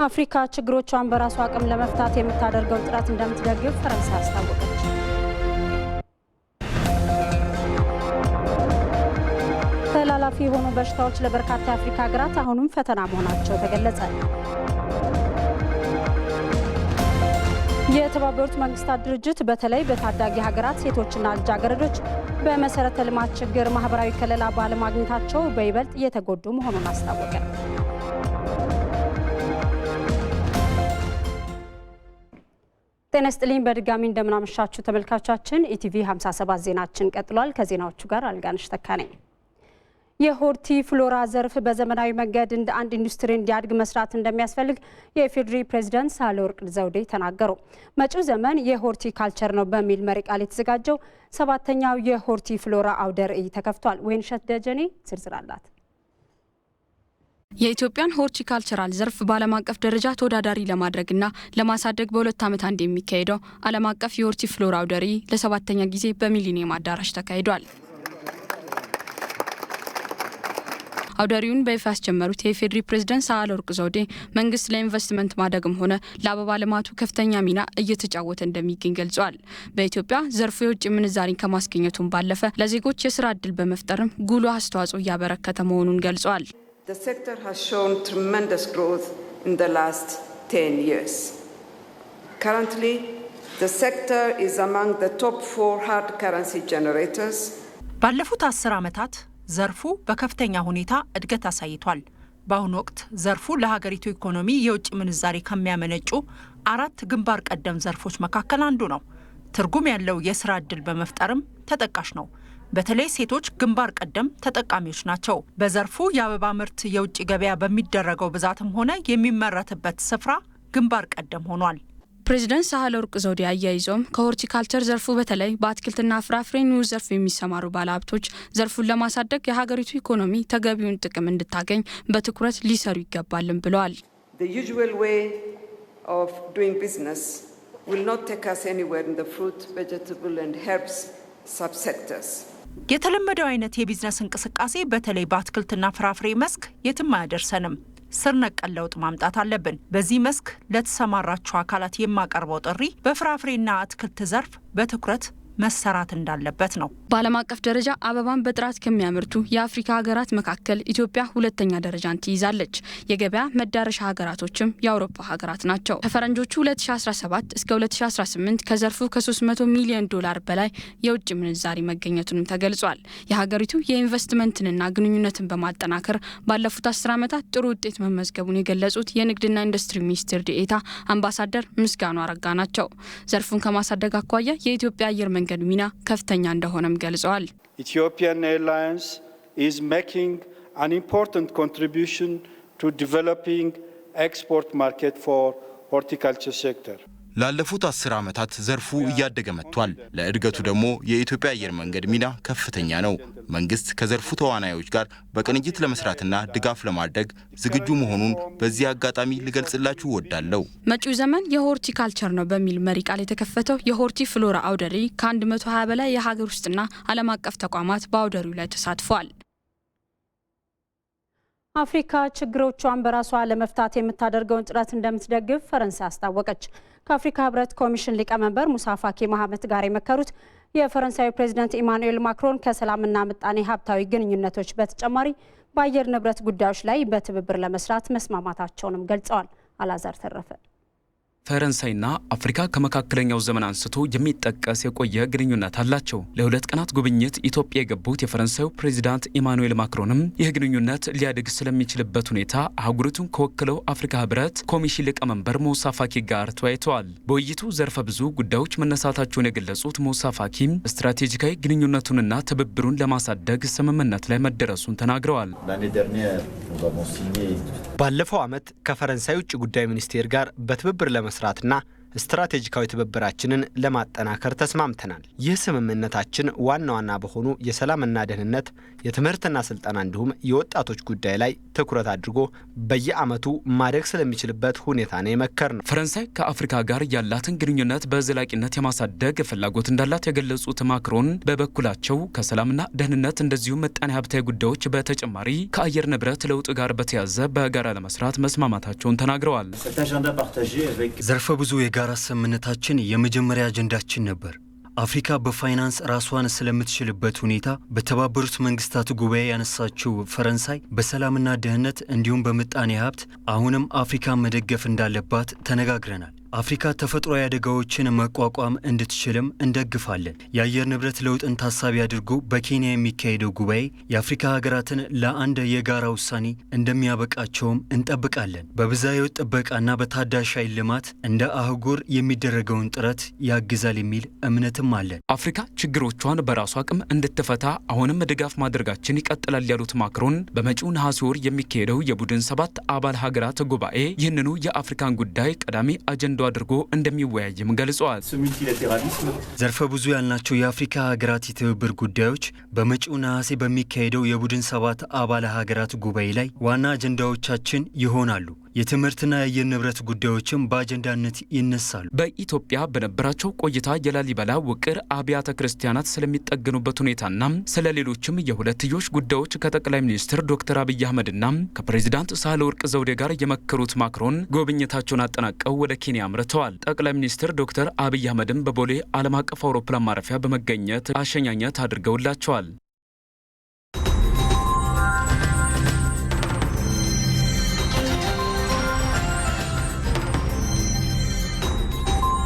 አፍሪካ ችግሮቿን በራሷ አቅም ለመፍታት የምታደርገው ጥረት እንደምትደግፍ ፈረንሳይ አስታወቀች። ተላላፊ የሆኑ በሽታዎች ለበርካታ የአፍሪካ ሀገራት አሁንም ፈተና መሆናቸው ተገለጸ። የተባበሩት መንግስታት ድርጅት በተለይ በታዳጊ ሀገራት ሴቶችና ልጃገረዶች በመሰረተ ልማት ችግር ማህበራዊ ከለላ ባለማግኘታቸው በይበልጥ እየተጎዱ መሆኑን አስታወቀ። ጤና ይስጥልኝ በድጋሚ እንደምናመሻችሁ ተመልካቾቻችን። ኢቲቪ 57 ዜናችን ቀጥሏል። ከዜናዎቹ ጋር አልጋነሽ ተካ ነኝ። የሆርቲ ፍሎራ ዘርፍ በዘመናዊ መንገድ እንደ አንድ ኢንዱስትሪ እንዲያድግ መስራት እንደሚያስፈልግ የኢፌዴሪ ፕሬዝዳንት ሳህለወርቅ ዘውዴ ተናገሩ። መጪው ዘመን የሆርቲ ካልቸር ነው በሚል መሪ ቃል የተዘጋጀው 7ኛው የሆርቲ ፍሎራ አውደ ርዕይ ተከፍቷል። ወይንሸት ደጀኔ ዝርዝር አላት። የኢትዮጵያን ሆርቲካልቸራል ዘርፍ በዓለም አቀፍ ደረጃ ተወዳዳሪ ለማድረግና ለማሳደግ በ2 ዓመት አንድ የሚካሄደው ዓለም አቀፍ የሆርቲ ፍሎራ አውደ ርዕይ ለ7ኛ ጊዜ በሚሊኒየም አዳራሽ ተካሂዷል። አውደ ርዕዩን በይፋ ያስጀመሩት የኢፌዴሪ ፕሬዝዳንት ሳህለወርቅ ዘውዴ መንግስት ለኢንቨስትመንት ማደግም ሆነ ለአበባ ልማቱ ከፍተኛ ሚና እየተጫወተ እንደሚገኝ ገልጸዋል። በኢትዮጵያ ዘርፉ የውጭ ምንዛሪን ከማስገኘቱም ባለፈ ለዜጎች የስራ ዕድል በመፍጠርም ጉልህ አስተዋጽኦ እያበረከተ መሆኑን ገልጸዋል። The sector has shown tremendous growth in the last 10 years. Currently, the sector is among the top 4 hard currency generators. ባለፉት 10 ዓመታት ዘርፉ በከፍተኛ ሁኔታ እድገት አሳይቷል። በአሁኑ ወቅት ዘርፉ ለሀገሪቱ ኢኮኖሚ የውጭ ምንዛሪ ከሚያመነጩ 4 ግንባር ቀደም ዘርፎች መካከል አንዱ ነው። ትርጉም ያለው የስራ ዕድል በመፍጠርም ተጠቃሽ ነው። በተለይ ሴቶች ግንባር ቀደም ተጠቃሚዎች ናቸው። በዘርፉ የአበባ ምርት የውጭ ገበያ በሚደረገው ብዛትም ሆነ የሚመረትበት ስፍራ ግንባር ቀደም ሆኗል። ፕሬዝዳንት ሳህለወርቅ ዘውዴ አያይዘውም ከሆርቲካልቸር ዘርፉ በተለይ በአትክልትና ፍራፍሬ ንዑስ ዘርፍ የሚሰማሩ ባለሀብቶች ዘርፉን ለማሳደግ የሀገሪቱ ኢኮኖሚ ተገቢውን ጥቅም እንድታገኝ በትኩረት ሊሰሩ ይገባልም ብለዋል። The usual way of doing business will not take us anywhere in the fruit, vegetable and herbs subsectors. የተለመደው አይነት የቢዝነስ እንቅስቃሴ በተለይ በአትክልትና ፍራፍሬ መስክ የትም አያደርሰንም። ስር ነቀል ለውጥ ማምጣት አለብን። በዚህ መስክ ለተሰማራችሁ አካላት የማቀርበው ጥሪ በፍራፍሬና አትክልት ዘርፍ በትኩረት መሰራት እንዳለበት ነው። በዓለም አቀፍ ደረጃ አበባን በጥራት ከሚያመርቱ የአፍሪካ ሀገራት መካከል ኢትዮጵያ 2ኛ ደረጃን ትይዛለች። የገበያ መዳረሻ ሀገራቶችም የአውሮፓ ሀገራት ናቸው። ከፈረንጆቹ 2017 እስከ 2018 ከዘርፉ ከ300 ሚሊዮን ዶላር በላይ የውጭ ምንዛሪ መገኘቱንም ተገልጿል። የሀገሪቱ የኢንቨስትመንትንና ግንኙነትን በማጠናከር ባለፉት 10 ዓመታት ጥሩ ውጤት መመዝገቡን የገለጹት የንግድና ኢንዱስትሪ ሚኒስትር ዴኤታ አምባሳደር ምስጋኑ አረጋ ናቸው። ዘርፉን ከማሳደግ አኳያ የኢትዮጵያ አየር መንገድ ሚና ከፍተኛ እንደሆነም ገልጸዋል። Ethiopian Airlines is making an important contribution to developing export market for horticulture sector. ላለፉት 10 ዓመታት ዘርፉ እያደገ መጥቷል። ለእድገቱ ደግሞ የኢትዮጵያ አየር መንገድ ሚና ከፍተኛ ነው። መንግስት ከዘርፉ ተዋናዮች ጋር በቅንጅት ለመስራትና ድጋፍ ለማድረግ ዝግጁ መሆኑን በዚህ አጋጣሚ ልገልጽላችሁ እወዳለሁ። መጪው ዘመን የሆርቲካልቸር ነው በሚል መሪ ቃል የተከፈተው የሆርቲ ፍሎራ አውደ ርዕይ ከ120 በላይ የሀገር ውስጥና ዓለም አቀፍ ተቋማት በአውደ ርዕዩ ላይ ተሳትፈዋል። አፍሪካ ችግሮቿን በራሷ ለመፍታት የምታደርገውን ጥረት እንደምትደግፍ ፈረንሳይ አስታወቀች። ከአፍሪካ ህብረት ኮሚሽን ሊቀመንበር ሙሳ ፋኪ መሐመድ ጋር የመከሩት የፈረንሳዩ ፕሬዝዳንት ኢማኑኤል ማክሮን ከሰላምና ምጣኔ ሀብታዊ ግንኙነቶች በተጨማሪ በአየር ንብረት ጉዳዮች ላይ በትብብር ለመስራት መስማማታቸውንም ገልጸዋል። አላዛር ተረፈ። ፈረንሳይና አፍሪካ ከመካከለኛው ዘመን አንስቶ የሚጠቀስ የቆየ ግንኙነት አላቸው። ለ2 ቀናት ጉብኝት ኢትዮጵያ የገቡት የፈረንሳዩ ፕሬዝዳንት ኢማኑኤል ማክሮንም ይህ ግንኙነት ሊያድግ ስለሚችልበት ሁኔታ አህጉሪቱን ከወክለው አፍሪካ ህብረት ኮሚሽን ሊቀመንበር ሙሳ ፋኪ ጋር ተወያይተዋል። በውይይቱ ዘርፈ ብዙ ጉዳዮች መነሳታቸውን የገለጹት ሙሳ ፋኪም ስትራቴጂካዊ ግንኙነቱንና ትብብሩን ለማሳደግ ስምምነት ላይ መደረሱን ተናግረዋል። ባለፈው ዓመት ከፈረንሳይ ውጭ ጉዳይ ሚኒስቴር ጋር በትብብር ለመስራትና ስትራቴጂካዊ ትብብራችንን ለማጠናከር ተስማምተናል። ይህ ስምምነታችን ዋና በሆኑ የሰላምና ደህንነት፣ የትምህርትና ስልጠና እንዲሁም የወጣቶች ጉዳይ ላይ ትኩረት አድርጎ በየዓመቱ ማደግ ስለሚችልበት ሁኔታ ነው የመከርነው። ፈረንሳይ ከአፍሪካ ጋር ያላትን ግንኙነት በዘላቂነት የማሳደግ ፍላጎት እንዳላት የገለጹት ማክሮን በበኩላቸው ከሰላምና ደህንነት እንደዚሁም ምጣኔ ሀብታዊ ጉዳዮች በተጨማሪ ከአየር ንብረት ለውጥ ጋር በተያያዘ በጋራ ለመስራት መስማማታቸውን ተናግረዋል። ዘርፈ ብዙ የጋራ ስምምነታችን የመጀመሪያ አጀንዳችን ነበር። አፍሪካ በፋይናንስ ራሷን ስለምትችልበት ሁኔታ በተባበሩት መንግስታት ጉባኤ ያነሳችው ፈረንሳይ በሰላምና ደህንነት እንዲሁም በምጣኔ ሀብት አሁንም አፍሪካ መደገፍ እንዳለባት ተነጋግረናል። አፍሪካ ተፈጥሯዊ አደጋዎችን መቋቋም እንድትችልም እንደግፋለን። የአየር ንብረት ለውጥን ታሳቢ አድርጎ በኬንያ የሚካሄደው ጉባኤ የአፍሪካ ሀገራትን ለአንድ የጋራ ውሳኔ እንደሚያበቃቸውም እንጠብቃለን። በብዝሃ ሕይወት ጥበቃና በታዳሽ ኃይል ልማት እንደ አህጉር የሚደረገውን ጥረት ያግዛል የሚል እምነትም አለን። አፍሪካ ችግሮቿን በራሷ አቅም እንድትፈታ አሁንም ድጋፍ ማድረጋችን ይቀጥላል ያሉት ማክሮን በመጪው ነሐሴ ወር የሚካሄደው የቡድን 7 አባል ሀገራት ጉባኤ ይህንኑ የአፍሪካን ጉዳይ ቀዳሚ አጀንዳ አድርጎ እንደሚወያይም ገልጸዋል። ዘርፈ ብዙ ያልናቸው የአፍሪካ ሀገራት የትብብር ጉዳዮች በመጪው ነሐሴ በሚካሄደው የቡድን 7 አባል ሀገራት ጉባኤ ላይ ዋና አጀንዳዎቻችን ይሆናሉ። የትምህርትና የአየር ንብረት ጉዳዮችም በአጀንዳነት ይነሳሉ። በኢትዮጵያ በነበራቸው ቆይታ የላሊበላ ውቅር አብያተ ክርስቲያናት ስለሚጠገኑበት ሁኔታና ስለ ሌሎችም የሁለትዮሽ ጉዳዮች ከጠቅላይ ሚኒስትር ዶክተር አብይ አህመድና ከፕሬዚዳንት ሳህለወርቅ ዘውዴ ጋር የመከሩት ማክሮን ጉብኝታቸውን አጠናቀው ወደ ኬንያ አምርተዋል። ጠቅላይ ሚኒስትር ዶክተር አብይ አህመድም በቦሌ ዓለም አቀፍ አውሮፕላን ማረፊያ በመገኘት አሸኛኘት አድርገውላቸዋል።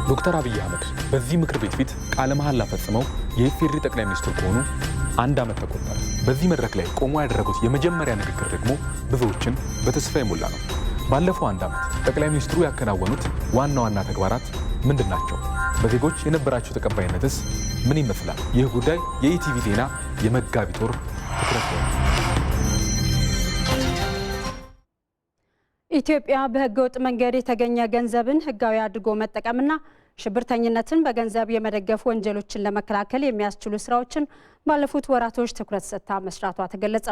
ዶክተር አብይ አህመድ በዚህ ምክር ቤት ፊት ቃለ መሐላ ፈጽመው የኢፌዴሪ ጠቅላይ ሚኒስትር ከሆኑ 1 ዓመት ተቆጠረ። በዚህ መድረክ ላይ ቆሞ ያደረጉት የመጀመሪያ ንግግር ደግሞ ብዙዎችን በተስፋ የሞላ ነው። ባለፈው 1 ዓመት ጠቅላይ ሚኒስትሩ ያከናወኑት ዋና ዋና ተግባራት ምንድን ናቸው? በዜጎች የነበራቸው ተቀባይነትስ ምን ይመስላል? ይህ ጉዳይ የኢቲቪ ዜና የመጋቢት ወር ትኩረት ነው። ኢትዮጵያ በህገወጥ መንገድ የተገኘ ገንዘብን ህጋዊ አድርጎ መጠቀምና ሽብርተኝነትን በገንዘብ የመደገፍ ወንጀሎችን ለመከላከል የሚያስችሉ ስራዎችን ባለፉት ወራቶች ትኩረት ሰጥታ መስራቷ ተገለጸ።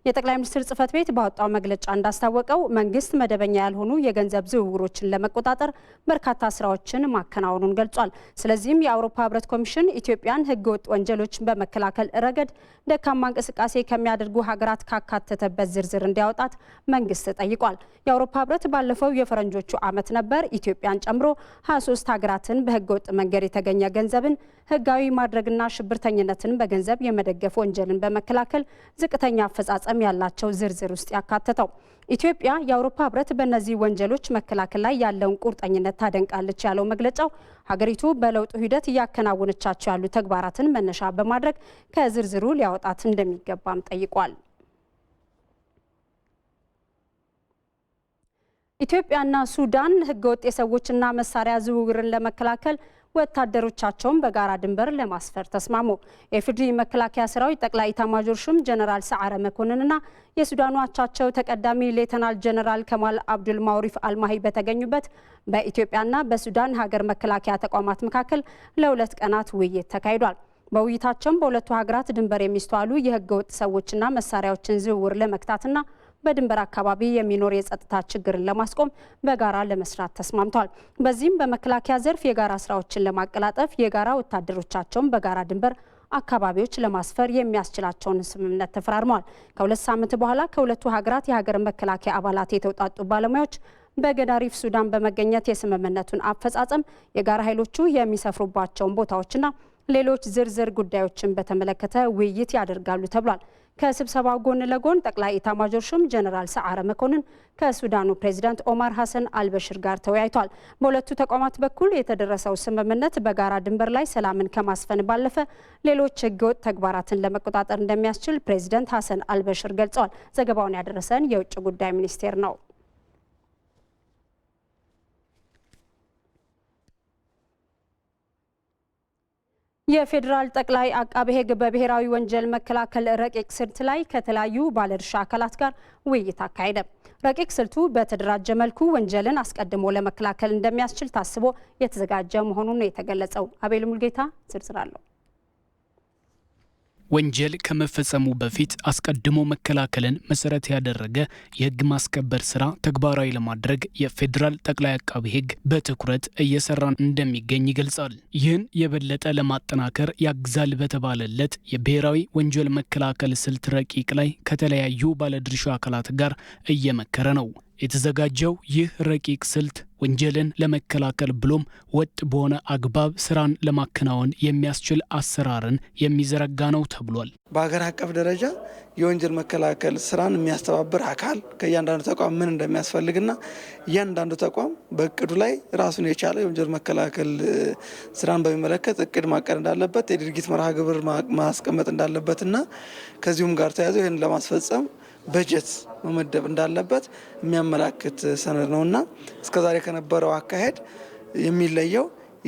የጠቅላይ ሚኒስትር ጽህፈት ቤት ባወጣው መግለጫ እንዳስታወቀው መንግስት መደበኛ ያልሆኑ የገንዘብ ዝውውሮችን ለመቆጣጠር በርካታ ስራዎችን ማከናወኑን ገልጿል። ስለዚህም የአውሮፓ ህብረት ኮሚሽን ኢትዮጵያን ህገወጥ ወንጀሎችን በመከላከል ረገድ ደካማ እንቅስቃሴ ከሚያደርጉ ሀገራት ካካተተበት ዝርዝር እንዲያወጣት መንግስት ጠይቋል። የአውሮፓ ህብረት ባለፈው የፈረንጆቹ ዓመት ነበር ኢትዮጵያን ጨምሮ 23 ሀገራትን በህገወጥ መንገድ የተገኘ ገንዘብን ህጋዊ ማድረግና ሽብርተኝነትን በገንዘብ የመደገፍ ወንጀልን በመከላከል ዝቅተኛ አፈጻጸም ያላቸው ዝርዝር ውስጥ ያካተተው። ኢትዮጵያ የአውሮፓ ህብረት በእነዚህ ወንጀሎች መከላከል ላይ ያለውን ቁርጠኝነት ታደንቃለች ያለው መግለጫው ሀገሪቱ በለውጡ ሂደት እያከናወነቻቸው ያሉ ተግባራትን መነሻ በማድረግ ከዝርዝሩ ሊያወጣት እንደሚገባም ጠይቋል። ኢትዮጵያና ሱዳን ህገወጥ የሰዎችና መሳሪያ ዝውውርን ለመከላከል ወታደሮቻቸውን በጋራ ድንበር ለማስፈር ተስማሙ። የኢፌዴሪ መከላከያ ሰራዊት ጠቅላይ ኢታማዦር ሹም ጀነራል ሰዓረ መኮንንና የሱዳኑ አቻቸው ተቀዳሚ ሌተናል ጀነራል ከማል አብዱል ማውሪፍ አልማሂ በተገኙበት በኢትዮጵያና በሱዳን ሀገር መከላከያ ተቋማት መካከል ለ2 ቀናት ውይይት ተካሂዷል። በውይይታቸውም በሁለቱ ሀገራት ድንበር የሚስተዋሉ የህገወጥ ሰዎችና መሳሪያዎችን ዝውውር ለመክታትና በድንበር አካባቢ የሚኖር የጸጥታ ችግርን ለማስቆም በጋራ ለመስራት ተስማምተዋል። በዚህም በመከላከያ ዘርፍ የጋራ ስራዎችን ለማቀላጠፍ የጋራ ወታደሮቻቸውን በጋራ ድንበር አካባቢዎች ለማስፈር የሚያስችላቸውን ስምምነት ተፈራርመዋል። ከ2 ሳምንት በኋላ ከሁለቱ ሀገራት የሀገር መከላከያ አባላት የተውጣጡ ባለሙያዎች በገዳሪፍ ሱዳን በመገኘት የስምምነቱን አፈጻጸም፣ የጋራ ኃይሎቹ የሚሰፍሩባቸውን ቦታዎችና ሌሎች ዝርዝር ጉዳዮችን በተመለከተ ውይይት ያደርጋሉ ተብሏል። ከስብሰባው ጎን ለጎን ጠቅላይ ኢታማዦር ሹም ጀነራል ሰዓረ መኮንን ከሱዳኑ ፕሬዚዳንት ኦማር ሐሰን አልበሽር ጋር ተወያይቷል። በሁለቱ ተቋማት በኩል የተደረሰው ስምምነት በጋራ ድንበር ላይ ሰላምን ከማስፈን ባለፈ ሌሎች ህገወጥ ተግባራትን ለመቆጣጠር እንደሚያስችል ፕሬዚዳንት ሐሰን አልበሽር ገልጸዋል። ዘገባውን ያደረሰን የውጭ ጉዳይ ሚኒስቴር ነው። የፌዴራል ጠቅላይ አቃቤ ሕግ በብሔራዊ ወንጀል መከላከል ረቂቅ ስልት ላይ ከተለያዩ ባለድርሻ አካላት ጋር ውይይት አካሄደ። ረቂቅ ስልቱ በተደራጀ መልኩ ወንጀልን አስቀድሞ ለመከላከል እንደሚያስችል ታስቦ የተዘጋጀ መሆኑን ነው የተገለጸው። አቤል ሙልጌታ ዝርዝር አለው። ወንጀል ከመፈጸሙ በፊት አስቀድሞ መከላከልን መሰረት ያደረገ የህግ ማስከበር ስራ ተግባራዊ ለማድረግ የፌዴራል ጠቅላይ አቃቤ ሕግ በትኩረት እየሰራ እንደሚገኝ ይገልጻል። ይህን የበለጠ ለማጠናከር ያግዛል በተባለለት የብሔራዊ ወንጀል መከላከል ስልት ረቂቅ ላይ ከተለያዩ ባለድርሻ አካላት ጋር እየመከረ ነው። የተዘጋጀው ይህ ረቂቅ ስልት ወንጀልን ለመከላከል ብሎም ወጥ በሆነ አግባብ ስራን ለማከናወን የሚያስችል አሰራርን የሚዘረጋ ነው ተብሏል። በሀገር አቀፍ ደረጃ የወንጀል መከላከል ስራን የሚያስተባብር አካል ከእያንዳንዱ ተቋም ምን እንደሚያስፈልግና እያንዳንዱ ተቋም በእቅዱ ላይ ራሱን የቻለ የወንጀል መከላከል ስራን በሚመለከት እቅድ ማቀድ እንዳለበት፣ የድርጊት መርሃ ግብር ማስቀመጥ እንዳለበትና ከዚሁም ጋር ተያይዞ ይህን ለማስፈጸም በጀት መመደብ እንዳለበት የሚያመላክት ሰነድ ነውና እስከዛሬ ከነበረው አካሄድ የሚለየው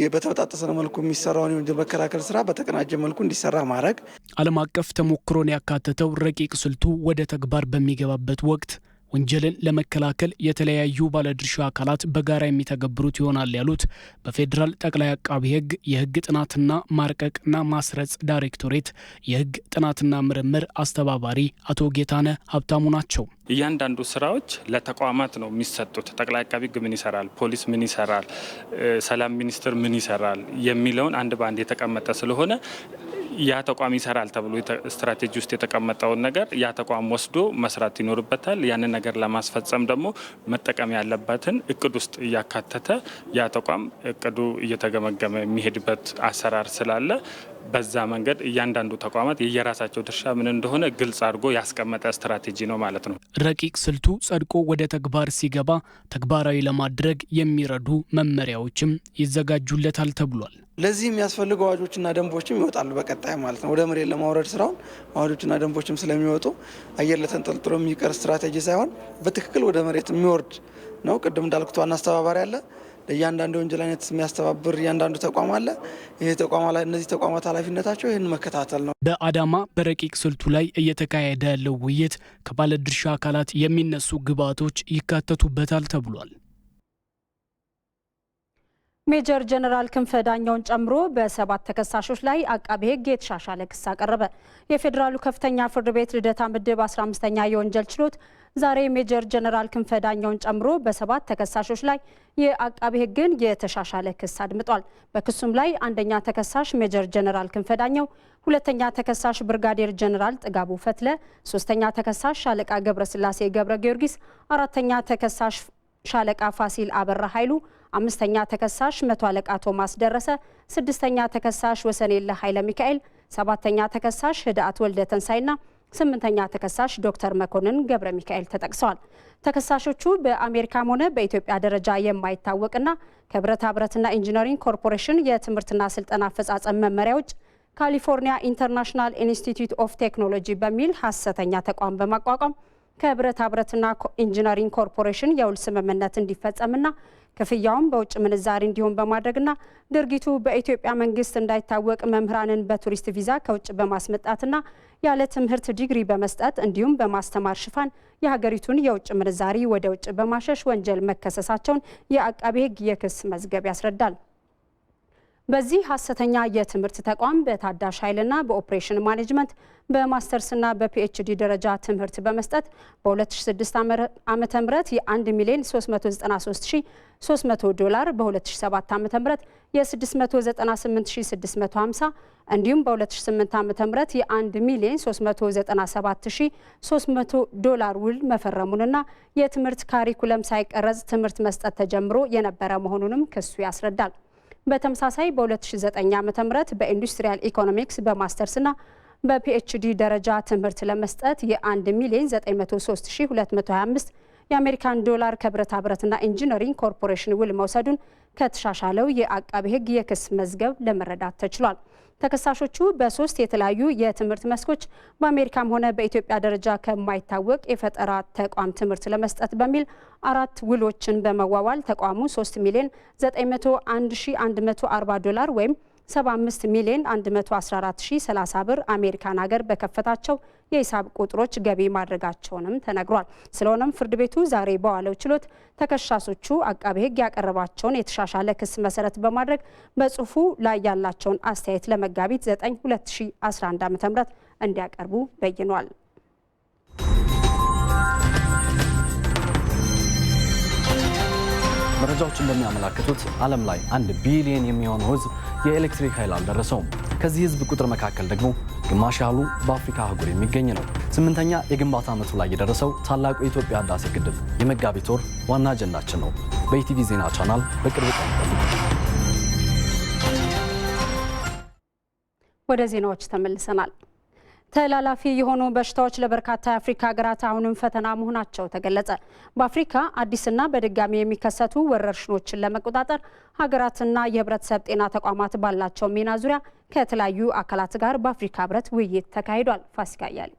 በተበጣጠሰ መልኩ የሚሰራውን የወንጀል መከላከል ስራ በተቀናጀ መልኩ እንዲሰራ ማድረግ። ዓለም አቀፍ ተሞክሮን ያካተተው ረቂቅ ስልቱ ወደ ተግባር በሚገባበት ወቅት ወንጀልን ለመከላከል የተለያዩ ባለድርሻ አካላት በጋራ የሚተገብሩት ይሆናል ያሉት በፌዴራል ጠቅላይ አቃቤ ሕግ የህግ ጥናትና ማርቀቅና ማስረጽ ዳይሬክቶሬት የህግ ጥናትና ምርምር አስተባባሪ አቶ ጌታነህ ሀብታሙ ናቸው። እያንዳንዱ ስራዎች ለተቋማት ነው የሚሰጡት። ጠቅላይ አቃቤ ሕግ ምን ይሰራል፣ ፖሊስ ምን ይሰራል፣ ሰላም ሚኒስቴር ምን ይሰራል የሚለውን አንድ በአንድ የተቀመጠ ስለሆነ ያ ተቋም ይሰራል ተብሎ ስትራቴጂ ውስጥ የተቀመጠውን ነገር ያ ተቋም ወስዶ መስራት ይኖርበታል። ያንን ነገር ለማስፈጸም ደግሞ መጠቀም ያለበትን እቅድ ውስጥ እያካተተ ያ ተቋም እቅዱ እየተገመገመ የሚሄድበት አሰራር ስላለ በዛ መንገድ እያንዳንዱ ተቋማት የየራሳቸው ድርሻ ምን እንደሆነ ግልጽ አድርጎ ያስቀመጠ ስትራቴጂ ነው ማለት ነው። ረቂቅ ስልቱ ጸድቆ ወደ ተግባር ሲገባ ተግባራዊ ለማድረግ የሚረዱ መመሪያዎችም ይዘጋጁለታል ተብሏል። ለዚህ የሚያስፈልጉ አዋጆችና ደንቦችም ይወጣሉ በቀጣይ ማለት ነው። ወደ መሬት ለማውረድ ስራውን አዋጆችና ደንቦችም ስለሚወጡ አየር ለተንጠልጥሎ የሚቀር ስትራቴጂ ሳይሆን በትክክል ወደ መሬት የሚወርድ ነው። ቅድም እንዳልኩት ዋና አስተባባሪ አለ። ለእያንዳንዱ ወንጀል አይነት የሚያስተባብር እያንዳንዱ ተቋም አለ። እነዚህ ተቋማት ኃላፊነታቸው ይህን መከታተል ነው። በአዳማ በረቂቅ ስልቱ ላይ እየተካሄደ ያለው ውይይት ከባለድርሻ አካላት የሚነሱ ግብዓቶች ይካተቱበታል ተብሏል። ሜጀር ጀነራል ክንፈ ዳኛውን ጨምሮ በ7 ተከሳሾች ላይ አቃቤ ሕግ የተሻሻለ ክስ አቀረበ። የፌዴራሉ ከፍተኛ ፍርድ ቤት ልደታ ምድብ 15ኛ የወንጀል ችሎት ዛሬ ሜጀር ጀነራል ክንፈ ዳኛውን ጨምሮ በ7 ተከሳሾች ላይ የአቃቤ ሕግን የተሻሻለ ክስ አድምጧል። በክሱም ላይ አንደኛ ተከሳሽ ሜጀር ጀነራል ክንፈ ዳኛው፣ ሁለተኛ ተከሳሽ ብርጋዴር ጀነራል ጥጋቡ ፈትለ፣ ሶስተኛ ተከሳሽ ሻለቃ ገብረስላሴ ገብረ ጊዮርጊስ፣ አራተኛ ተከሳሽ ሻለቃ ፋሲል አበራ ኃይሉ፣ አምስተኛ ተከሳሽ መቶ አለቃ ቶማስ ደረሰ፣ ስድስተኛ ተከሳሽ ወሰኔለ ኃይለ ሚካኤል፣ ሰባተኛ ተከሳሽ ህድአት ወልደ ተንሳይና ስምንተኛ ተከሳሽ ዶክተር መኮንን ገብረ ሚካኤል ተጠቅሰዋል። ተከሳሾቹ በአሜሪካም ሆነ በኢትዮጵያ ደረጃ የማይታወቅና ከብረታ ብረትና ኢንጂነሪንግ ኮርፖሬሽን የትምህርትና ስልጠና አፈጻጸም መመሪያ ውጭ ካሊፎርኒያ ኢንተርናሽናል ኢንስቲትዩት ኦፍ ቴክኖሎጂ በሚል ሐሰተኛ ተቋም በማቋቋም ከብረታ ብረትና ኢንጂነሪንግ ኮርፖሬሽን የውል ስምምነት እንዲፈጸምና ክፍያውን በውጭ ምንዛሪ እንዲሆን በማድረግና ድርጊቱ በኢትዮጵያ መንግስት እንዳይታወቅ መምህራንን በቱሪስት ቪዛ ከውጭ በማስመጣትና ያለ ትምህርት ዲግሪ በመስጠት እንዲሁም በማስተማር ሽፋን የሀገሪቱን የውጭ ምንዛሪ ወደ ውጭ በማሸሽ ወንጀል መከሰሳቸውን የአቃቤ ሕግ የክስ መዝገብ ያስረዳል። በዚህ ሐሰተኛ የትምህርት ተቋም በታዳሽ ኃይልና በኦፕሬሽን ማኔጅመንት በማስተርስና በፒኤችዲ ደረጃ ትምህርት በመስጠት በ2006 ዓመተ ምህረት የ1 ሚሊዮን 393300 ዶላር፣ በ2007 ዓመተ ምህረት የ698650 እንዲሁም በ2008 ዓመተ ምህረት የ1 ሚሊዮን 397300 ዶላር ውል መፈረሙንና የትምህርት ካሪኩለም ሳይቀረጽ ትምህርት መስጠት ተጀምሮ የነበረ መሆኑንም ክሱ ያስረዳል። በተመሳሳይ በ2009 ዓ.ም በኢንዱስትሪያል ኢኮኖሚክስ በማስተርስና በፒኤችዲ ደረጃ ትምህርት ለመስጠት የ1 ሚሊዮን 903225 የአሜሪካን ዶላር ከብረታ ብረትና ኢንጂነሪንግ ኮርፖሬሽን ውል መውሰዱን ከተሻሻለው የአቃቤ ሕግ የክስ መዝገብ ለመረዳት ተችሏል። ተከሳሾቹ በ3 የተለያዩ የትምህርት መስኮች በአሜሪካም ሆነ በኢትዮጵያ ደረጃ ከማይታወቅ የፈጠራ ተቋም ትምህርት ለመስጠት በሚል 4 ውሎችን በመዋዋል ተቋሙ 3 ሚሊዮን 901140 ዶላር ወይም 75 ሚሊዮን 114030 ብር አሜሪካን ሀገር በከፈታቸው የሂሳብ ቁጥሮች ገቢ ማድረጋቸውንም ተነግሯል። ስለሆነም ፍርድ ቤቱ ዛሬ በዋለው ችሎት ተከሳሾቹ አቃቤ ሕግ ያቀረባቸውን የተሻሻለ ክስ መሰረት በማድረግ በጽሁፉ ላይ ያላቸውን አስተያየት ለመጋቢት 9 2011 ዓ.ም እንዲያቀርቡ በይኗል። መረጃዎች እንደሚያመለክቱት ዓለም ላይ 1 ቢሊዮን የሚሆነው ህዝብ የኤሌክትሪክ ኃይል አልደረሰውም። ከዚህ ህዝብ ቁጥር መካከል ደግሞ ግማሽ ያህሉ በአፍሪካ አህጉር የሚገኝ ነው። 8ኛ የግንባታ ዓመቱ ላይ የደረሰው ታላቁ የኢትዮጵያ ህዳሴ ግድብ የመጋቢት ወር ዋና አጀንዳችን ነው። በኢቲቪ ዜና ቻናል በቅርብ ቀን ወደ ዜናዎች ተመልሰናል። ተላላፊ የሆኑ በሽታዎች ለበርካታ የአፍሪካ ሀገራት አሁንም ፈተና መሆናቸው ተገለጸ። በአፍሪካ አዲስና በድጋሚ የሚከሰቱ ወረርሽኞችን ለመቆጣጠር ሀገራትና የህብረተሰብ ጤና ተቋማት ባላቸው ሚና ዙሪያ ከተለያዩ አካላት ጋር በአፍሪካ ህብረት ውይይት ተካሂዷል። ፋሲካ ያለ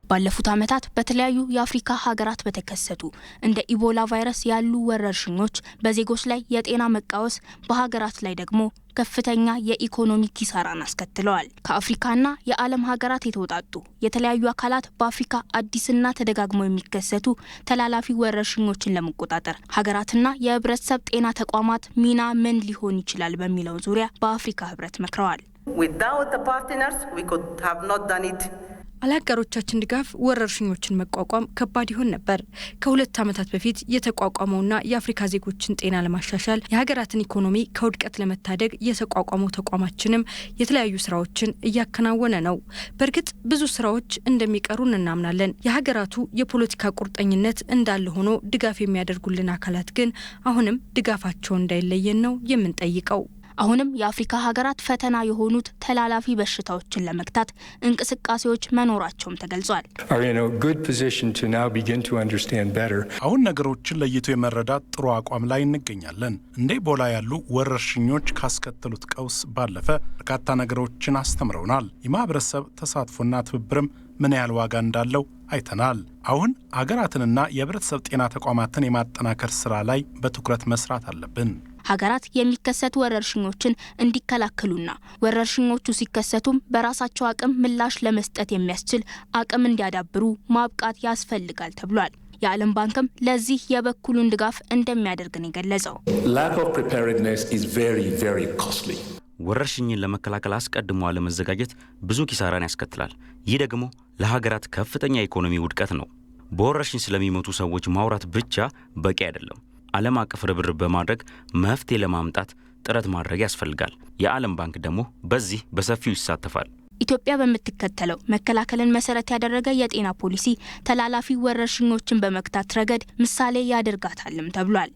ባለፉት ዓመታት በተለያዩ የአፍሪካ ሀገራት በተከሰቱ እንደ ኢቦላ ቫይረስ ያሉ ወረርሽኞች በዜጎች ላይ የጤና መቃወስ፣ በሀገራት ላይ ደግሞ ከፍተኛ የኢኮኖሚ ኪሳራን አስከትለዋል። ከአፍሪካና የዓለም ሀገራት የተውጣጡ የተለያዩ አካላት በአፍሪካ አዲስና ተደጋግመው የሚከሰቱ ተላላፊ ወረርሽኞችን ለመቆጣጠር ሀገራትና የህብረተሰብ ጤና ተቋማት ሚና ምን ሊሆን ይችላል በሚለው ዙሪያ በአፍሪካ ህብረት መክረዋል። አለአጋሮቻችን ድጋፍ ወረርሽኞችን መቋቋም ከባድ ይሆን ነበር። ከ2 ዓመታት በፊት የተቋቋመውና የአፍሪካ ዜጎችን ጤና ለማሻሻል የሀገራትን ኢኮኖሚ ከውድቀት ለመታደግ የተቋቋመው ተቋማችንም የተለያዩ ስራዎችን እያከናወነ ነው። በእርግጥ ብዙ ስራዎች እንደሚቀሩን እናምናለን። የሀገራቱ የፖለቲካ ቁርጠኝነት እንዳለ ሆኖ ድጋፍ የሚያደርጉልን አካላት ግን አሁንም ድጋፋቸው እንዳይለየን ነው የምንጠይቀው። አሁንም የአፍሪካ ሀገራት ፈተና የሆኑት ተላላፊ በሽታዎችን ለመግታት እንቅስቃሴዎች መኖራቸውም ተገልጿል። አሁን ነገሮችን ለይቶ የመረዳት ጥሩ አቋም ላይ እንገኛለን። እንደ ኢቦላ ያሉ ወረርሽኞች ካስከተሉት ቀውስ ባለፈ በርካታ ነገሮችን አስተምረውናል። የማህበረሰብ ተሳትፎና ትብብርም ምን ያህል ዋጋ እንዳለው አይተናል። አሁን ሀገራትንና የህብረተሰብ ጤና ተቋማትን የማጠናከር ስራ ላይ በትኩረት መስራት አለብን። ሀገራት የሚከሰቱ ወረርሽኞችን እንዲከላከሉና ወረርሽኞቹ ሲከሰቱም በራሳቸው አቅም ምላሽ ለመስጠት የሚያስችል አቅም እንዲያዳብሩ ማብቃት ያስፈልጋል ተብሏል። የዓለም ባንክም ለዚህ የበኩሉን ድጋፍ እንደሚያደርግ ነው የገለጸው። ወረርሽኝን ለመከላከል አስቀድሞ አለመዘጋጀት ብዙ ኪሳራን ያስከትላል። ይህ ደግሞ ለሀገራት ከፍተኛ ኢኮኖሚ ውድቀት ነው። በወረርሽኝ ስለሚሞቱ ሰዎች ማውራት ብቻ በቂ አይደለም። ዓለም አቀፍ ርብርብ በማድረግ መፍትሄ ለማምጣት ጥረት ማድረግ ያስፈልጋል። የዓለም ባንክ ደግሞ በዚህ በሰፊው ይሳተፋል። ኢትዮጵያ በምትከተለው መከላከልን መሰረት ያደረገ የጤና ፖሊሲ ተላላፊ ወረርሽኞችን በመግታት ረገድ ምሳሌ ያደርጋታልም ተብሏል።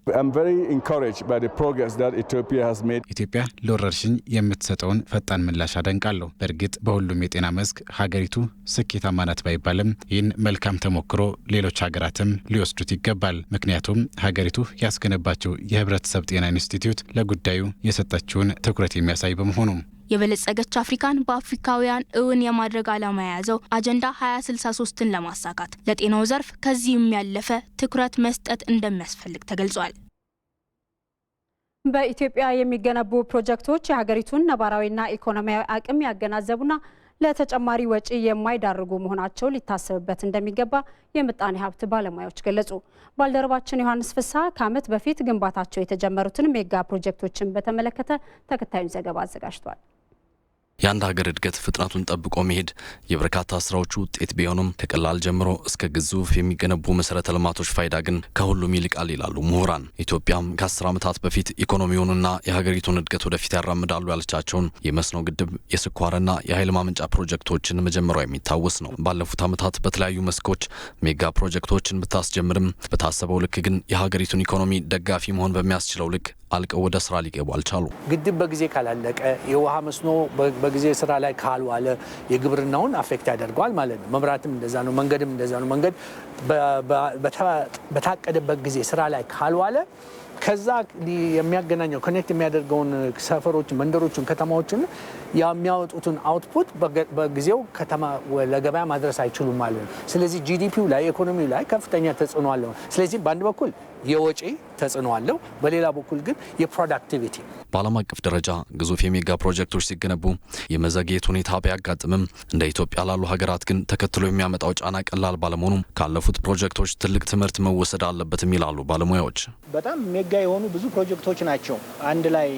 ኢትዮጵያ ለወረርሽኝ የምትሰጠውን ፈጣን ምላሽ አደንቃለሁ። በእርግጥ በሁሉም የጤና መስክ ሀገሪቱ ስኬታማ ናት ባይባልም ይህን መልካም ተሞክሮ ሌሎች ሀገራትም ሊወስዱት ይገባል። ምክንያቱም ሀገሪቱ ያስገነባቸው የህብረተሰብ ጤና ኢንስቲትዩት ለጉዳዩ የሰጠችውን ትኩረት የሚያሳይ በመሆኑ የበለጸገች አፍሪካን በአፍሪካውያን እውን የማድረግ ዓላማ የያዘው አጀንዳ 2063ን ለማሳካት ለጤናው ዘርፍ ከዚህም ያለፈ ትኩረት መስጠት እንደሚያስፈልግ ተገልጿል። በኢትዮጵያ የሚገነቡ ፕሮጀክቶች የሀገሪቱን ነባራዊና ኢኮኖሚያዊ አቅም ያገናዘቡና ለተጨማሪ ወጪ የማይዳርጉ መሆናቸው ሊታሰብበት እንደሚገባ የምጣኔ ሀብት ባለሙያዎች ገለጹ። ባልደረባችን ዮሐንስ ፍሳ ከዓመት በፊት ግንባታቸው የተጀመሩትን ሜጋ ፕሮጀክቶችን በተመለከተ ተከታዩን ዘገባ አዘጋጅቷል። የአንድ ሀገር እድገት ፍጥነቱን ጠብቆ መሄድ የበርካታ ስራዎቹ ውጤት ቢሆንም ከቀላል ጀምሮ እስከ ግዙፍ የሚገነቡ መሰረተ ልማቶች ፋይዳ ግን ከሁሉም ይልቃል ይላሉ ምሁራን። ኢትዮጵያም ከ10 ዓመታት በፊት ኢኮኖሚውንና የሀገሪቱን እድገት ወደፊት ያራምዳሉ ያለቻቸውን የመስኖ ግድብ፣ የስኳርና የኃይል ማመንጫ ፕሮጀክቶችን መጀመሯ የሚታወስ ነው። ባለፉት ዓመታት በተለያዩ መስኮች ሜጋ ፕሮጀክቶችን ብታስጀምርም በታሰበው ልክ ግን የሀገሪቱን ኢኮኖሚ ደጋፊ መሆን በሚያስችለው ልክ አልቀው ወደ ስራ ሊገቡ አልቻሉ። ግድብ በጊዜ ካላለቀ፣ የውሃ መስኖ በጊዜ ስራ ላይ ካልዋለ የግብርናውን አፌክት ያደርገዋል ማለት ነው። መብራትም እንደዛ ነው፣ መንገድም እንደዛ ነው። መንገድ በታቀደበት ጊዜ ስራ ላይ ካልዋለ ከዛ የሚያገናኘው ኮኔክት የሚያደርገውን ሰፈሮች፣ መንደሮችን፣ ከተማዎችን የሚያወጡትን አውትፑት በጊዜው ከተማ ለገበያ ማድረስ አይችሉም ማለት ነው። ስለዚህ ጂዲፒው ላይ ኢኮኖሚው ላይ ከፍተኛ ተጽዕኖ አለው። ስለዚህ በአንድ በኩል የወጪ ተጽዕኖ አለው፣ በሌላ በኩል ግን የፕሮዳክቲቪቲ። በዓለም አቀፍ ደረጃ ግዙፍ የሜጋ ፕሮጀክቶች ሲገነቡ የመዘግየት ሁኔታ ቢያጋጥምም እንደ ኢትዮጵያ ላሉ ሀገራት ግን ተከትሎ የሚያመጣው ጫና ቀላል ባለመሆኑም ካለፉት ፕሮጀክቶች ትልቅ ትምህርት መወሰድ አለበትም ይላሉ ባለሙያዎች። በጣም ሜጋ የሆኑ ብዙ ፕሮጀክቶች ናቸው አንድ ላይ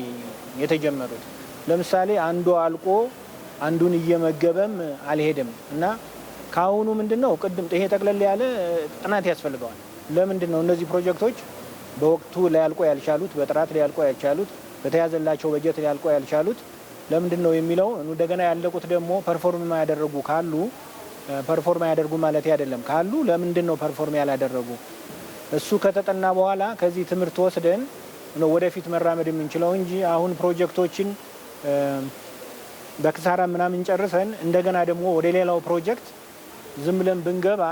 የተጀመሩት። ለምሳሌ አንዱ አልቆ አንዱን እየመገበም አልሄድም እና ካሁኑ ምንድነው ቅድም ይሄ ጠቅለል ያለ ጥናት ያስፈልገዋል። ለምንድን ነው እነዚህ ፕሮጀክቶች በወቅቱ ሊያልቁ ያልቻሉት፣ በጥራት ሊያልቁ ያልቻሉት፣ በተያዘላቸው በጀት ሊያልቁ ያልቻሉት ለምንድን ነው የሚለው እንደገና ያለቁት ደግሞ ፐርፎርም ያደረጉ ካሉ ፐርፎርም ያደርጉ ማለት አይደለም ካሉ ለምንድን ነው ፐርፎርም ያላደረጉ እሱ ከተጠና በኋላ ከዚህ ትምህርት ወስደን ነው ወደፊት መራመድ የምንችለው እንጂ አሁን ፕሮጀክቶችን በክሳራ ምናምን ጨርሰን እንደገና ደግሞ ወደ ሌላው ፕሮጀክት ዝም ብለን ብንገባ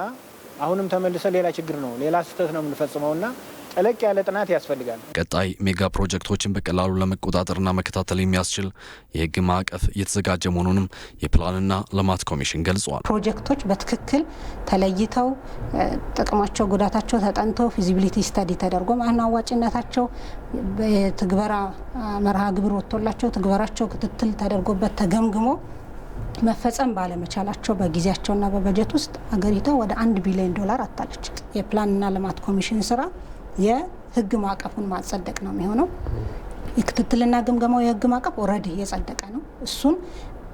አሁንም ተመልሰ ሌላ ችግር ነው፣ ሌላ ስህተት ነው የምንፈጽመውና ጠለቅ ያለ ጥናት ያስፈልጋል። ቀጣይ ሜጋ ፕሮጀክቶችን በቀላሉ ለመቆጣጠርና መከታተል የሚያስችል የሕግ ማዕቀፍ እየተዘጋጀ መሆኑንም የፕላንና ልማት ኮሚሽን ገልጿል። ፕሮጀክቶች በትክክል ተለይተው ጥቅማቸው፣ ጉዳታቸው ተጠንቶ ፊዚቢሊቲ ስተዲ ተደርጎ አዋጭነታቸው በትግበራ መርሃ ግብር ወጥቶላቸው ትግበራቸው ክትትል ተደርጎበት ተገምግሞ መፈጸም ባለመቻላቸው በጊዜያቸውና በበጀት ውስጥ አገሪቷ ወደ $1 ቢሊዮን አጣለች። የፕላንና ልማት ኮሚሽን ስራ የህግ ማዕቀፉን ማጸደቅ ነው የሚሆነው። የክትትልና ግምገማው የህግ ማዕቀፍ ኦልሬዲ የጸደቀ ነው። እሱን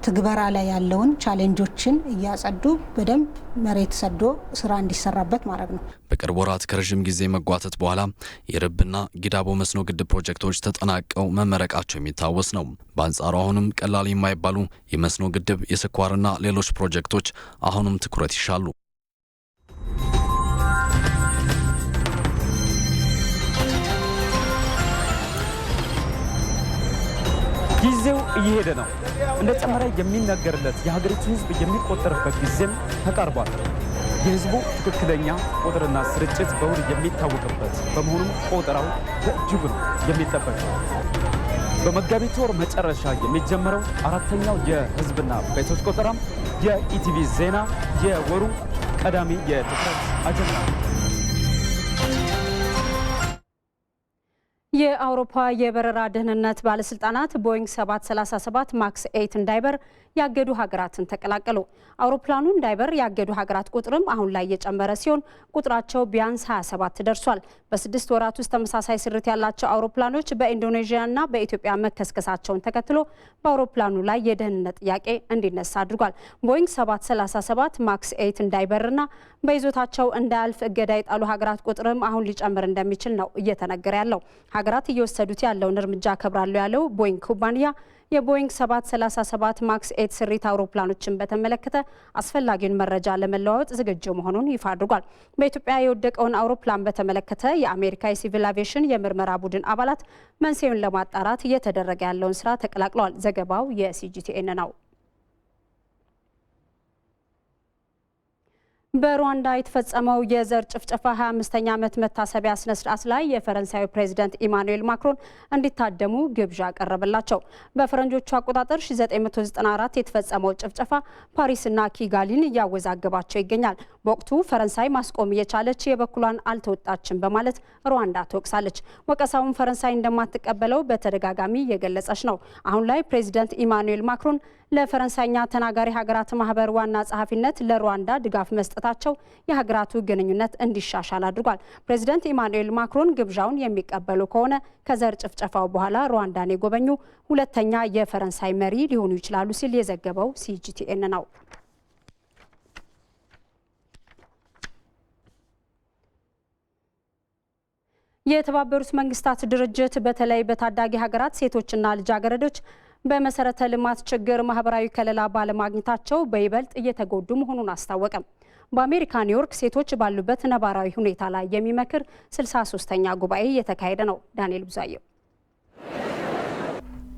ትግበራ ላይ ያለውን ቻሌንጆችን እያጸዱ በደንብ መሬት ሰዶ ስራ እንዲሰራበት ማድረግ ነው። በቅርብ ወራት ከረዥም ጊዜ መጓተት በኋላ የርብና ጊዳቦ መስኖ ግድብ ፕሮጀክቶች ተጠናቀው መመረቃቸው የሚታወስ ነው። በአንጻሩ አሁንም ቀላል የማይባሉ የመስኖ ግድብ፣ የስኳርና ሌሎች ፕሮጀክቶች አሁንም ትኩረት ይሻሉ። ጊዜው እየሄደ ነው። እንደ ጨመረ የሚነገርለት የሀገሪቱ ህዝብ የሚቆጠርበት ጊዜም ተቃርቧል። የህዝቡ ትክክለኛ ቁጥርና ስርጭት በውል የሚታወቅበት በመሆኑም ቆጠራው በእጅጉ ነው የሚጠበቀው። በመጋቢት ወር መጨረሻ የሚጀምረው አራተኛው የህዝብና ቤቶች ቆጠራም የኢቲቪ ዜና የወሩ ቀዳሚ የትኩረት አጀንዳ ነው። የአውሮፓ የበረራ ደህንነት ባለስልጣናት ቦይንግ 737 ማክስ 8 እንዳይበር ያገዱ ሀገራትን ተቀላቀሉ። አውሮፕላኑ እንዳይበር ያገዱ ሀገራት ቁጥርም አሁን ላይ እየጨመረ ሲሆን ቁጥራቸው ቢያንስ 27 ደርሷል። በ6 ወራት ውስጥ ተመሳሳይ ስርት ያላቸው አውሮፕላኖች በኢንዶኔዥያና በኢትዮጵያ መከስከሳቸውን ተከትሎ በአውሮፕላኑ ላይ የደህንነት ጥያቄ እንዲነሳ አድርጓል። ቦይንግ 737 ማክስ 8 እንዳይበርና በይዞታቸው እንዳያልፍ እገዳ የጣሉ ሀገራት ቁጥርም አሁን ሊጨምር እንደሚችል ነው እየተነገረ ያለው። ሀገራት እየወሰዱት ያለውን እርምጃ አከብራለሁ ያለው ቦይንግ ኩባንያ የቦይንግ 737 ማክስ 8 ስሪት አውሮፕላኖችን በተመለከተ አስፈላጊውን መረጃ ለመለዋወጥ ዝግጁ መሆኑን ይፋ አድርጓል። በኢትዮጵያ የወደቀውን አውሮፕላን በተመለከተ የአሜሪካ የሲቪል አቪዬሽን የምርመራ ቡድን አባላት መንስኤውን ለማጣራት እየተደረገ ያለውን ስራ ተቀላቅለዋል። ዘገባው የሲጂቲኤን ነው። በሩዋንዳ የተፈጸመው የዘር ጭፍጨፋ 25ኛ ዓመት መታሰቢያ ስነ ስርዓት ላይ የፈረንሳዩ ፕሬዝዳንት ኢማኑኤል ማክሮን እንዲታደሙ ግብዣ ቀረበላቸው። በፈረንጆቹ አቆጣጠር 1994 የተፈጸመው ጭፍጨፋ ፓሪስና ኪጋሊን እያወዛገባቸው ይገኛል። በወቅቱ ፈረንሳይ ማስቆም እየቻለች የበኩሏን አልተወጣችም በማለት ሩዋንዳ ትወቅሳለች። ወቀሳውን ፈረንሳይ እንደማትቀበለው በተደጋጋሚ የገለጸች ነው። አሁን ላይ ፕሬዝዳንት ኢማኑኤል ማክሮን ለፈረንሳይኛ ተናጋሪ ሀገራት ማህበር ዋና ጸሐፊነት ለሩዋንዳ ድጋፍ መስጠታቸው የሀገራቱ ግንኙነት እንዲሻሻል አድርጓል። ፕሬዝዳንት ኢማኑኤል ማክሮን ግብዣውን የሚቀበሉ ከሆነ ከዘር ጭፍጨፋው በኋላ ሩዋንዳን የጎበኙ ሁለተኛ የፈረንሳይ መሪ ሊሆኑ ይችላሉ ሲል የዘገበው ሲጂቲኤን ነው። የተባበሩት መንግስታት ድርጅት በተለይ በታዳጊ ሀገራት ሴቶችና ልጃገረዶች በመሰረተ ልማት ችግር ማህበራዊ ከለላ ባለማግኘታቸው በይበልጥ እየተጎዱ መሆኑን አስታወቀ። በአሜሪካ ኒውዮርክ ሴቶች ባሉበት ነባራዊ ሁኔታ ላይ የሚመክር 63ኛ ጉባኤ እየተካሄደ ነው። ዳንኤል ቡዛየው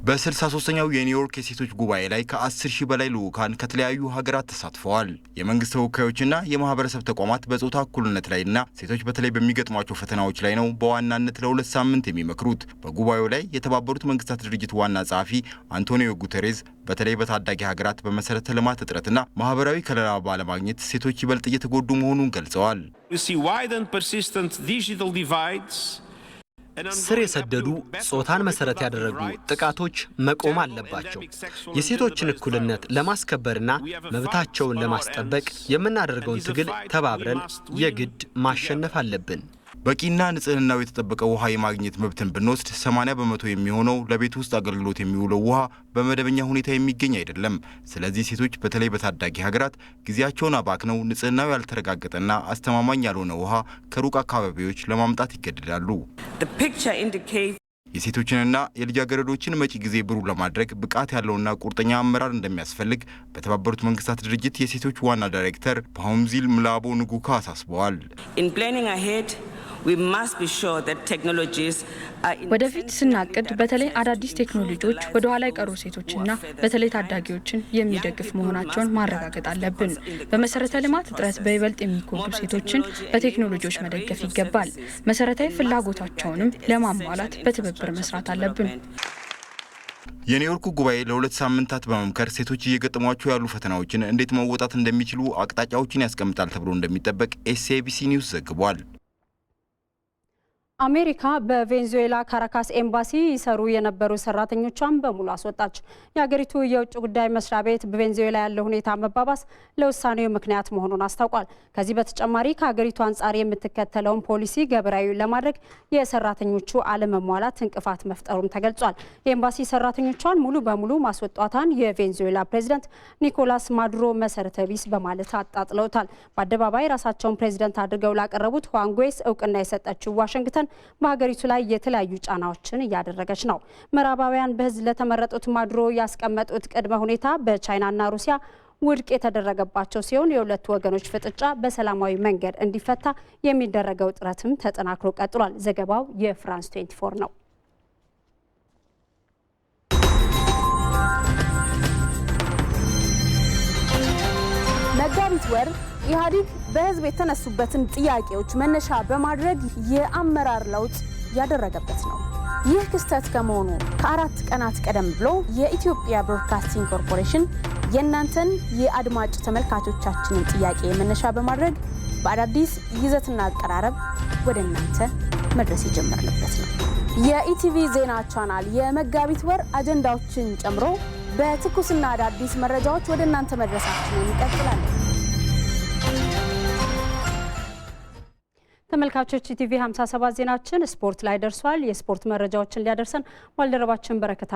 በ63ኛው የኒውዮርክ የሴቶች ጉባኤ ላይ ከ10 ሺህ በላይ ልዑካን ከተለያዩ ሀገራት ተሳትፈዋል። የመንግስት ተወካዮችና የማህበረሰብ ተቋማት በጾታ እኩልነት ላይና ሴቶች በተለይ በሚገጥሟቸው ፈተናዎች ላይ ነው በዋናነት ለ2 ሳምንት የሚመክሩት። በጉባኤው ላይ የተባበሩት መንግስታት ድርጅት ዋና ጸሐፊ አንቶኒዮ ጉተሬዝ በተለይ በታዳጊ ሀገራት በመሰረተ ልማት እጥረትና ማህበራዊ ከለላ ባለማግኘት ሴቶች ይበልጥ እየተጎዱ መሆኑን ገልጸዋል። ስር የሰደዱ ጾታን መሰረት ያደረጉ ጥቃቶች መቆም አለባቸው። የሴቶችን እኩልነት ለማስከበርና መብታቸውን ለማስጠበቅ የምናደርገውን ትግል ተባብረን የግድ ማሸነፍ አለብን። በቂና ንጽህናው የተጠበቀ ውሃ የማግኘት መብትን ብንወስድ 80% የሚሆነው ለቤት ውስጥ አገልግሎት የሚውለው ውሃ በመደበኛ ሁኔታ የሚገኝ አይደለም። ስለዚህ ሴቶች በተለይ በታዳጊ ሀገራት ጊዜያቸውን አባክነው ንጽህናው ያልተረጋገጠና አስተማማኝ ያልሆነ ውሃ ከሩቅ አካባቢዎች ለማምጣት ይገደዳሉ። የሴቶችንና የልጃገረዶችን መጪ ጊዜ ብሩህ ለማድረግ ብቃት ያለውና ቁርጠኛ አመራር እንደሚያስፈልግ በተባበሩት መንግስታት ድርጅት የሴቶች ዋና ዳይሬክተር ፓውምዚል ምላቦ ንጉካ አሳስበዋል። ወደፊት ስናቅድ በተለይ አዳዲስ ቴክኖሎጂዎች ወደ ኋላ የቀሩ ሴቶችና በተለይ ታዳጊዎችን የሚደግፍ መሆናቸውን ማረጋገጥ አለብን። በመሰረተ ልማት እጥረት በይበልጥ የሚጎዱ ሴቶችን በቴክኖሎጂዎች መደገፍ ይገባል። መሰረታዊ ፍላጎታቸውንም ለማሟላት በትብብር መስራት አለብን። የኒውዮርኩ ጉባኤ ለ2 ሳምንታት በመምከር ሴቶች እየገጠሟቸው ያሉ ፈተናዎችን እንዴት መወጣት እንደሚችሉ አቅጣጫዎችን ያስቀምጣል ተብሎ እንደሚጠበቅ ኤስኤቢሲ ኒውስ ዘግቧል። አሜሪካ በቬንዙዌላ ካራካስ ኤምባሲ ይሰሩ የነበሩ ሰራተኞቿን በሙሉ አስወጣች። የሀገሪቱ የውጭ ጉዳይ መስሪያ ቤት በቬንዙዌላ ያለው ሁኔታ መባባስ ለውሳኔው ምክንያት መሆኑን አስታውቋል። ከዚህ በተጨማሪ ከሀገሪቱ አንጻር የምትከተለውን ፖሊሲ ገበራዊ ለማድረግ የሰራተኞቹ አለመሟላት እንቅፋት መፍጠሩም ተገልጿል። የኤምባሲ ሰራተኞቿን ሙሉ በሙሉ ማስወጣቷን የቬንዙዌላ ፕሬዝዳንት ኒኮላስ ማዱሮ መሰረተ ቢስ በማለት አጣጥለውታል። በአደባባይ ራሳቸውን ፕሬዝዳንት አድርገው ላቀረቡት ሁዋን ጉዌስ እውቅና የሰጠችው ዋሽንግተን በሀገሪቱ ላይ የተለያዩ ጫናዎችን እያደረገች ነው። ምዕራባውያን በህዝብ ለተመረጡት ማዱሮ ያስቀመጡት ቅድመ ሁኔታ በቻይናና ሩሲያ ውድቅ የተደረገባቸው ሲሆን የሁለቱ ወገኖች ፍጥጫ በሰላማዊ መንገድ እንዲፈታ የሚደረገው ጥረትም ተጠናክሮ ቀጥሏል። ዘገባው የፍራንስ 24 ነው። መጋቢት ወር ኢህአዴግ በህዝብ የተነሱበትን ጥያቄዎች መነሻ በማድረግ የአመራር ለውጥ ያደረገበት ነው። ይህ ክስተት ከመሆኑ ከ4 ቀናት ቀደም ብሎ የኢትዮጵያ ብሮድካስቲንግ ኮርፖሬሽን የእናንተን የአድማጭ ተመልካቾቻችንን ጥያቄ መነሻ በማድረግ በአዳዲስ ይዘትና አቀራረብ ወደ እናንተ መድረስ የጀመርንበት ነው። የኢቲቪ ዜና ቻናል የመጋቢት ወር አጀንዳዎችን ጨምሮ በትኩስና አዳዲስ መረጃዎች ወደ እናንተ መድረሳችንን ይቀጥላል። ተመልካቾች ኢቲቪ 57 ዜናችን ስፖርት ላይ ደርሷል። የስፖርት መረጃዎችን ሊያደርሰን ባልደረባችን በረከታ